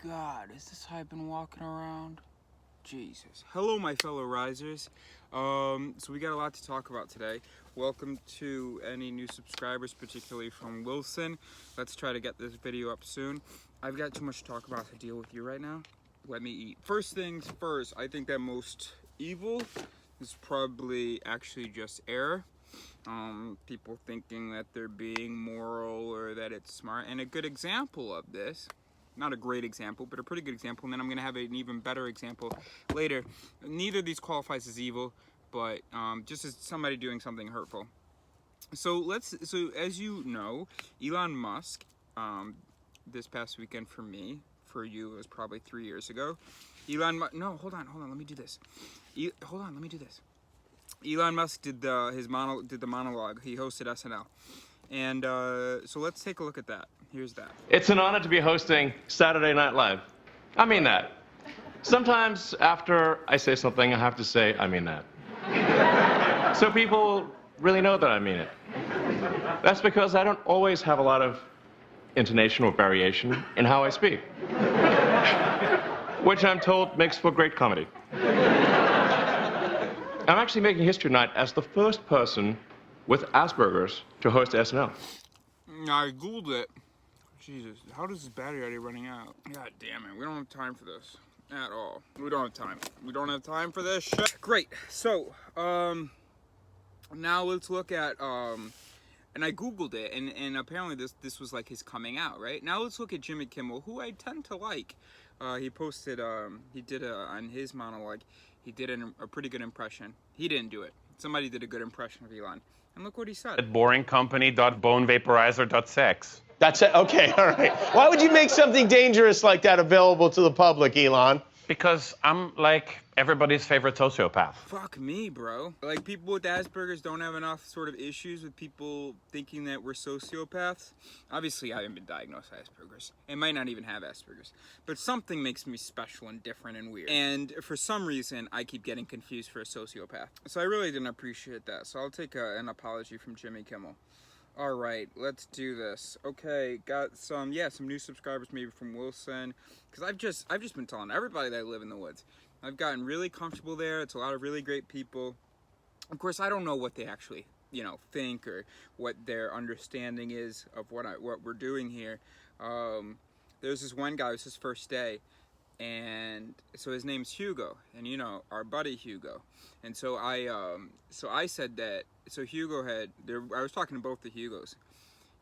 God, is this how I've been walking around? Jesus. Hello, my fellow risers. So we got a lot to talk about today. Welcome to any new subscribers, particularly from Wilson. Let's try to get this video up soon. I've got too much to talk about to deal with you right now. Let me eat. First things first, I think that most evil is probably actually just error. People thinking that they're being moral or that it's smart. And a good example of this, not a great example, but a pretty good example, and then I'm going to have an even better example later. Neither of these qualifies as evil, but just as somebody doing something hurtful. So as you know, Elon Musk, this past weekend for me, for you, it was probably 3 years ago. No, hold on, let me do this. Elon Musk did the monologue. He hosted SNL, and so let's take a look at that. Here's that. It's an honor to be hosting Saturday Night Live. I mean that. Sometimes after I say something, I have to say, I mean that. So people really know that I mean it. That's because I don't always have a lot of intonation or variation in how I speak, which I'm told makes for great comedy. I'm actually making history tonight as the first person with Asperger's to host SNL. I Googled it. Jesus, how does this battery already running out? God damn it, we don't have time for this at all. We don't have time. We don't have time for this shit. Great, so, now let's look at, and I Googled it, and apparently this was like his coming out, right? Now let's look at Jimmy Kimmel, who I tend to like. He posted, he did on his monologue, he did a pretty good impression. He didn't do it. Somebody did a good impression of Elon. And look what he said. At boringcompany.bonevaporizer.sex. That's it. Okay, all right. Why would you make something dangerous like that available to the public, Elon? Because I'm like everybody's favorite sociopath. Fuck me, bro. Like, people with Asperger's don't have enough sort of issues with people thinking that we're sociopaths. Obviously, I haven't been diagnosed with Asperger's. I might not even have Asperger's. But something makes me special and different and weird. And for some reason, I keep getting confused for a sociopath. So I really didn't appreciate that. So I'll take an apology from Jimmy Kimmel. All right, let's do this. Okay, got some new subscribers maybe from Wilson, because I've just been telling everybody that I live in the woods. I've gotten really comfortable there. It's a lot of really great people. Of course, I don't know what they actually, think or what their understanding is of what we're doing here. There's this one guy. It was his first day, and so his name's Hugo, and our buddy Hugo. And so I said that. So Hugo I was talking to both the Hugos,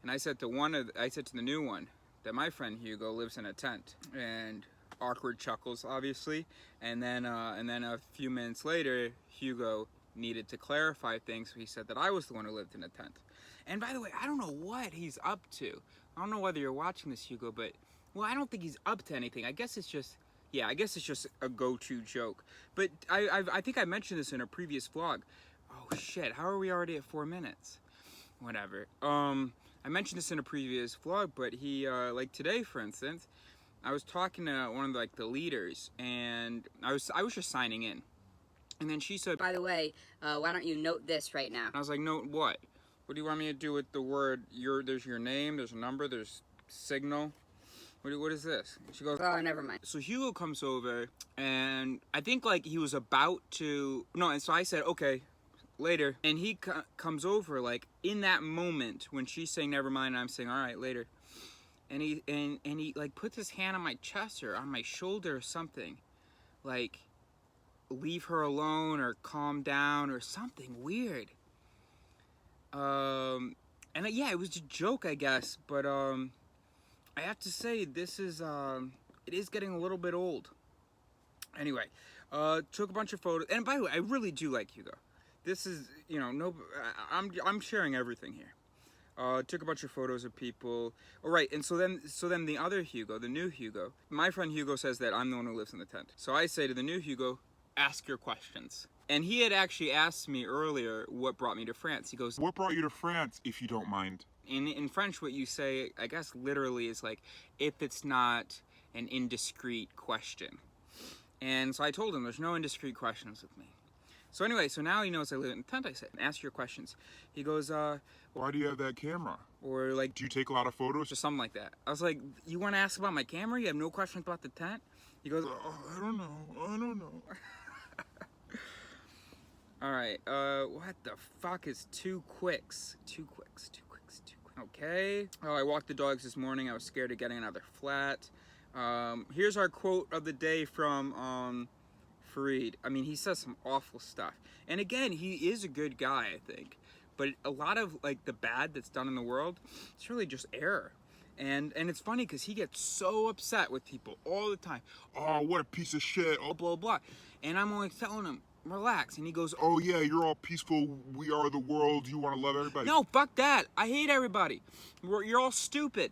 and I said to the new one that my friend Hugo lives in a tent, and awkward chuckles, obviously. And then a few minutes later, Hugo needed to clarify things, so he said that I was the one who lived in a tent. And by the way, I don't know what he's up to. I don't know whether you're watching this, Hugo, but I don't think he's up to anything. I guess it's just a go-to joke. But I think I mentioned this in a previous vlog. Oh shit, how are we already at 4 minutes? Whatever. I mentioned this in a previous vlog, but he, like today, for instance, I was talking to one of the leaders, and I was just signing in. And then she said, by the way, why don't you note this right now? I was like, note what? What do you want me to do with the word, there's your name, there's a number, there's signal? What is this? She goes, oh, never mind. So Hugo comes over, and I think he was about to, and so I said, okay, later. And he comes over in that moment when she's saying never mind, and I'm saying all right, later. And he puts his hand on my chest or on my shoulder or something, leave her alone or calm down or something weird. And it was a joke, I guess, but I have to say, this is, it is getting a little bit old. Anyway, took a bunch of photos, and by the way, I really do like Hugo. This is, I'm sharing everything here. Took a bunch of photos of people. All right, and so then the other Hugo, the new Hugo, my friend Hugo says that I'm the one who lives in the tent. So I say to the new Hugo, ask your questions. And he had actually asked me earlier what brought me to France. He goes, what brought you to France, if you don't mind? In French, what you say, I guess literally is if it's not an indiscreet question. And so I told him there's no indiscreet questions with me. So anyway, so now he knows I live in a tent. I said, ask your questions. He goes, Why do you have that camera? or like, Do you take a lot of photos? just something like that. I was like, you want to ask about my camera? You have no questions about the tent? He goes, I don't know. all right, what the fuck is two quicks? Two quicks. Okay. Oh, I walked the dogs this morning. I was scared of getting another flat. Here's our quote of the day from Fareed. I mean, he says some awful stuff. And again, he is a good guy, I think. But a lot of like the bad that's done in the world, it's really just error. And it's funny because he gets so upset with people all the time. Oh, what a piece of shit. Oh, blah, blah. And I'm always telling him, relax. And he goes, Oh yeah, you're all peaceful. We are the world. You want to love everybody. no, fuck that. I hate everybody. You're all stupid.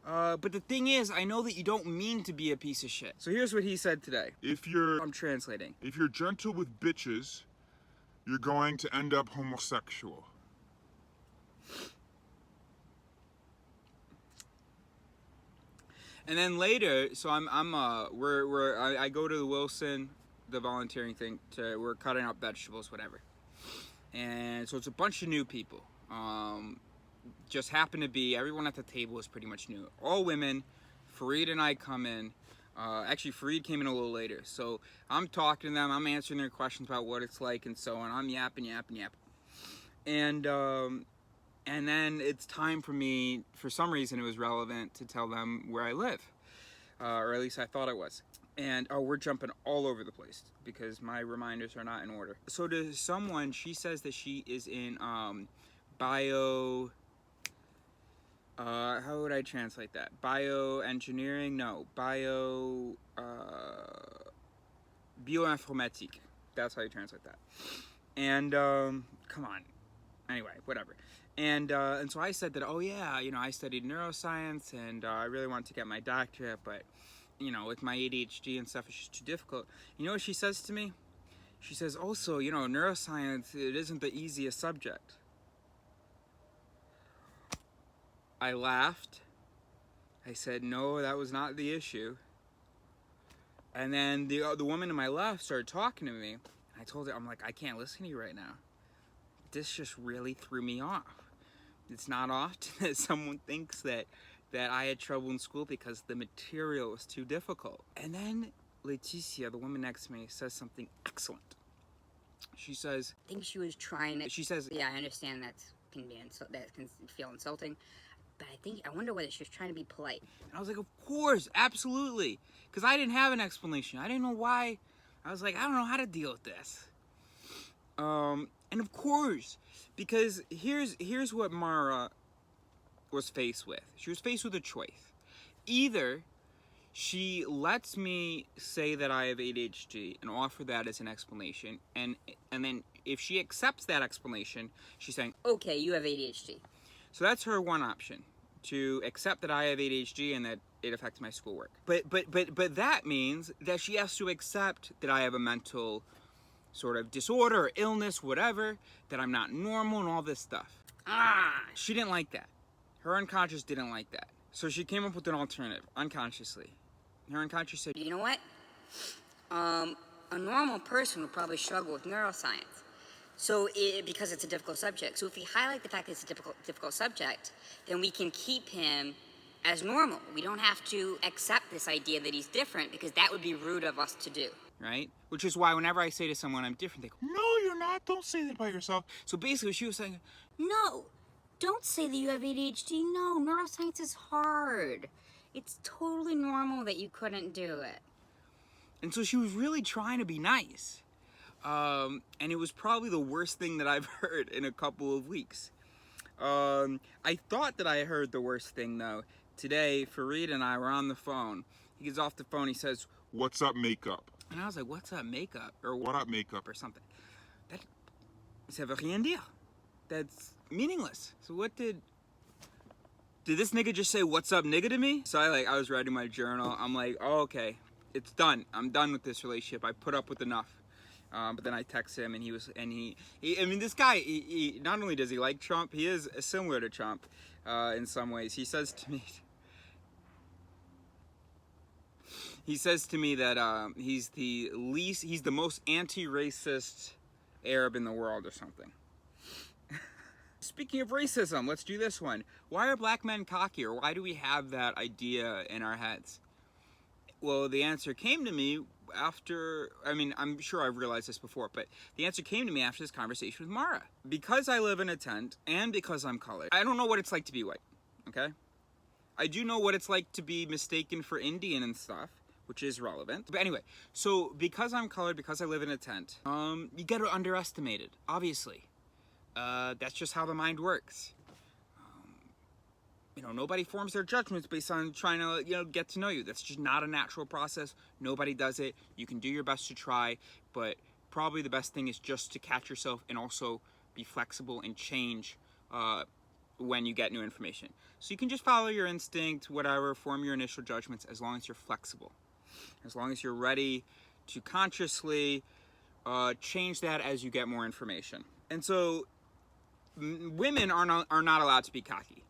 But the thing is, I know that you don't mean to be a piece of shit. So here's what he said today. I'm translating. If you're gentle with bitches, you're going to end up homosexual. And then later, so I go to the Wilson, the volunteering thing. We're cutting up vegetables, whatever. And so it's a bunch of new people. Just happen to be, everyone at the table is pretty much new. All women. Fareed and I come in. Actually, Fareed came in a little later. So I'm talking to them. I'm answering their questions about what it's like and so on. I'm yapping. And then it's time for me, for some reason it was relevant to tell them where I live. Or at least I thought it was. And we're jumping all over the place because my reminders are not in order. So to someone, she says that she is in how would I translate that? Bioengineering? No. Bioinformatique. That's how you translate that. And come on. Anyway, whatever. And so I said that, oh yeah, I studied neuroscience and I really want to get my doctorate, but with my ADHD and stuff, it's just too difficult. You know what she says to me? She says, also, neuroscience, it isn't the easiest subject. I laughed. I said, no, that was not the issue. And then the woman to my left started talking to me. I told her, I'm like, I can't listen to you right now. This just really threw me off. It's not often that someone thinks that I had trouble in school because the material was too difficult. And then Leticia, the woman next to me, says something excellent. She says, I think she was trying to. she says, Yeah, I understand that can feel insulting, but I wonder whether she was trying to be polite. and I was like, of course, absolutely. Because I didn't have an explanation. I didn't know why. I was like, I don't know how to deal with this. And of course, because here's what Mara was faced with. She was faced with a choice. Either she lets me say that I have ADHD and offer that as an explanation, and then if she accepts that explanation, she's saying, Okay, you have ADHD. so that's her one option, to accept that I have ADHD and that it affects my schoolwork. But that means that she has to accept that I have a mental sort of disorder or illness, whatever, that I'm not normal and all this stuff. She didn't like that. Her unconscious didn't like that. So she came up with an alternative, unconsciously. Her unconscious said, You know what? A normal person would probably struggle with neuroscience. So because it's a difficult subject. So if we highlight the fact that it's a difficult subject, then we can keep him as normal. We don't have to accept this idea that he's different because that would be rude of us to do. right? Which is why whenever I say to someone I'm different, they go, No, you're not. Don't say that about yourself. so basically she was saying, No, don't say that you have ADHD. No, neuroscience is hard. It's totally normal that you couldn't do it. and so she was really trying to be nice. And it was probably the worst thing that I've heard in a couple of weeks. I thought that I heard the worst thing though. Today, Fareed and I were on the phone. He gets off the phone, he says, What's up, makeup? and I was like, what's up, makeup? Or What up, makeup? or something. Ça veut rien dire. That's meaningless. So what did this nigga just say, what's up, nigga, to me? So I was writing my journal. I'm like, oh, okay, it's done. I'm done with this relationship. I put up with enough. But then I text him, and he I mean, this guy, he not only does he like Trump, he is similar to Trump in some ways. He says to me that he's the most anti-racist Arab in the world or something. Speaking of racism, let's do this one. Why are black men cocky, or why do we have that idea in our heads? Well, the answer came to me after, I mean, I'm sure I've realized this before, but the answer came to me after this conversation with Mara. Because I live in a tent, and because I'm colored, I don't know what it's like to be white, okay? I do know what it's like to be mistaken for Indian and stuff, which is relevant. But anyway, so because I'm colored, because I live in a tent, you get underestimated, obviously. That's just how the mind works. You know, nobody forms their judgments based on trying to, you know, get to know you. That's just not a natural process. Nobody does it. You can do your best to try, but probably the best thing is just to catch yourself and also be flexible and change when you get new information. So you can just follow your instinct, whatever, form your initial judgments as long as you're flexible. As long as you're ready to consciously change that as you get more information. And so women are not allowed to be cocky.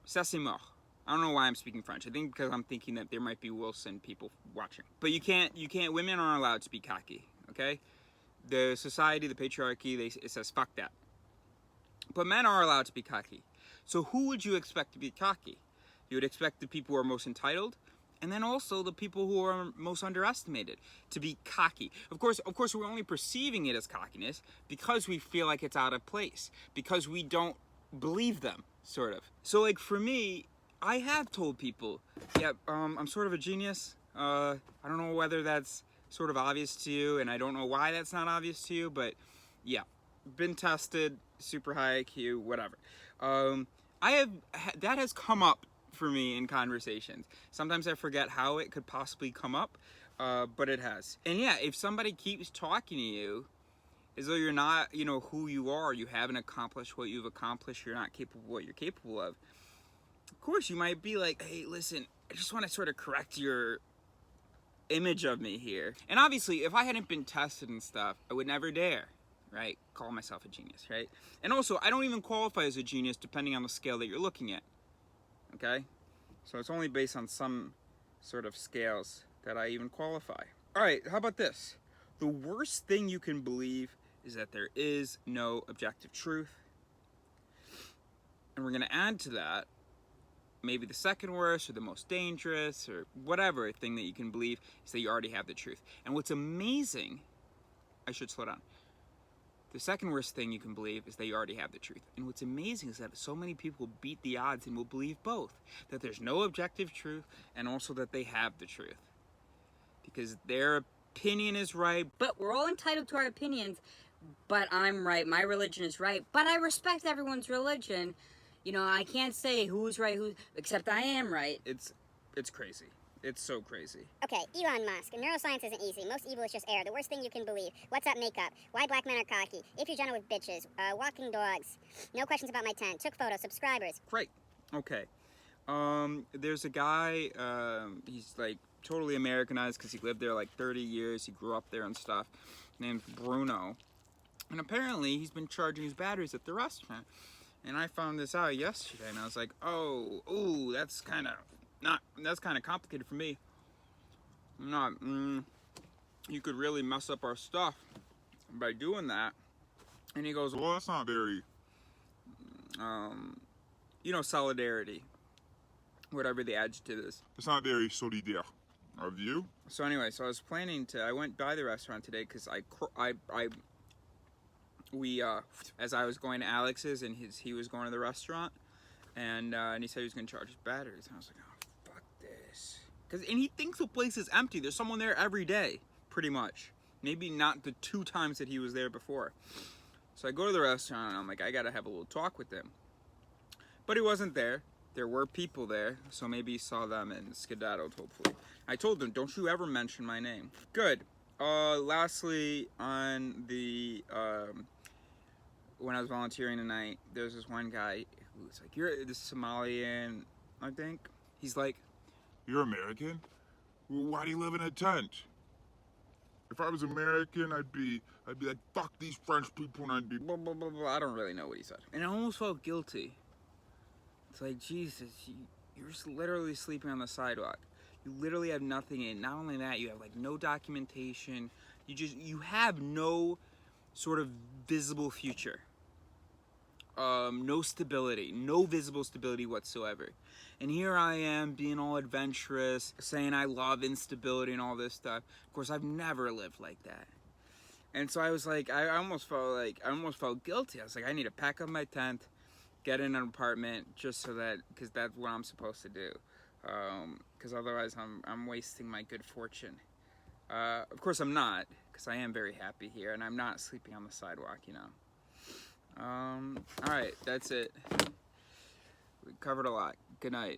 Ça c'est mort. I don't know why I'm speaking French. I think because I'm thinking that there might be Wilson people watching. But you can't, women aren't allowed to be cocky, okay? The society, the patriarchy, it says fuck that. But men are allowed to be cocky. So who would you expect to be cocky? You would expect the people who are most entitled, and then also the people who are most underestimated to be cocky. Of course, we're only perceiving it as cockiness because we feel like it's out of place, because we don't believe them, sort of. So like for me, I have told people, yeah, I'm sort of a genius. I don't know whether that's sort of obvious to you, and I don't know why that's not obvious to you, but yeah, been tested, super high IQ, whatever. That has come up for me in conversations. Sometimes I forget how it could possibly come up, but it has. And yeah, if somebody keeps talking to you as though you're not, you know, who you are, you haven't accomplished what you've accomplished, you're not capable of what you're capable of course you might be like, hey, listen, I just want to sort of correct your image of me here. And obviously, if I hadn't been tested and stuff, I would never dare, right, call myself a genius, right? And also, I don't even qualify as a genius depending on the scale that you're looking at, okay? So it's only based on some sort of scales that I even qualify. All right, how about this? The worst thing you can believe is that there is no objective truth. And we're going to add to that maybe the second worst or the most dangerous or whatever thing that you can believe is that you already have the truth. And what's amazing, I should slow down. The second worst thing you can believe is that you already have the truth. And what's amazing is that so many people beat the odds and will believe both. That there's no objective truth and also that they have the truth. Because their opinion is right. But we're all entitled to our opinions, but I'm right, my religion is right, but I respect everyone's religion. You know, I can't say who's right, except I am right. It's crazy. It's so crazy. Okay, Elon Musk. Neuroscience isn't easy. Most evil is just air. The worst thing you can believe. What's up makeup? Why black men are cocky? If you're gentle with bitches. Walking dogs. No questions about my tent. Took photos. Subscribers. Great. Okay. There's a guy, he's like totally Americanized because he lived there like 30 years. He grew up there and stuff, named Bruno. And apparently he's been charging his batteries at the restaurant. And I found this out yesterday, and I was like, ooh, that's kind of complicated for me. You could really mess up our stuff by doing that. And he goes, Well, that's not very... you know, solidarity, whatever the adjective is. It's not very solidaire of you. So anyway, so I was planning to, I went by the restaurant today because as I was going to Alex's and he was going to the restaurant, and he said he was going to charge his batteries. And I was like, oh, fuck this. And he thinks the place is empty. There's someone there every day, pretty much. Maybe not the 2 times that he was there before. So I go to the restaurant, and I'm like, I got to have a little talk with him. But he wasn't there. There were people there, so maybe he saw them and skedaddled, hopefully. I told him, don't you ever mention my name. Good. Lastly, on the... when I was volunteering tonight, there's this one guy who was like, you're this Somalian, I think. He's like, You're American? Well, why do you live in a tent? If I was American, I'd be like, fuck these French people, and I'd be... blah, blah, blah, blah. I don't really know what he said. And I almost felt guilty. It's like, Jesus, you're just literally sleeping on the sidewalk. You literally have nothing in. Not only that, you have like no documentation. You have no sort of visible future. No stability, no visible stability whatsoever. And here I am being all adventurous, saying I love instability and all this stuff. Of course, I've never lived like that. And so I was like, I almost felt guilty. I was like, I need to pack up my tent, get in an apartment, just so that, because that's what I'm supposed to do. Because otherwise I'm wasting my good fortune. Of course I'm not, because I am very happy here, and I'm not sleeping on the sidewalk, you know. Alright, that's it. We covered a lot. Good night.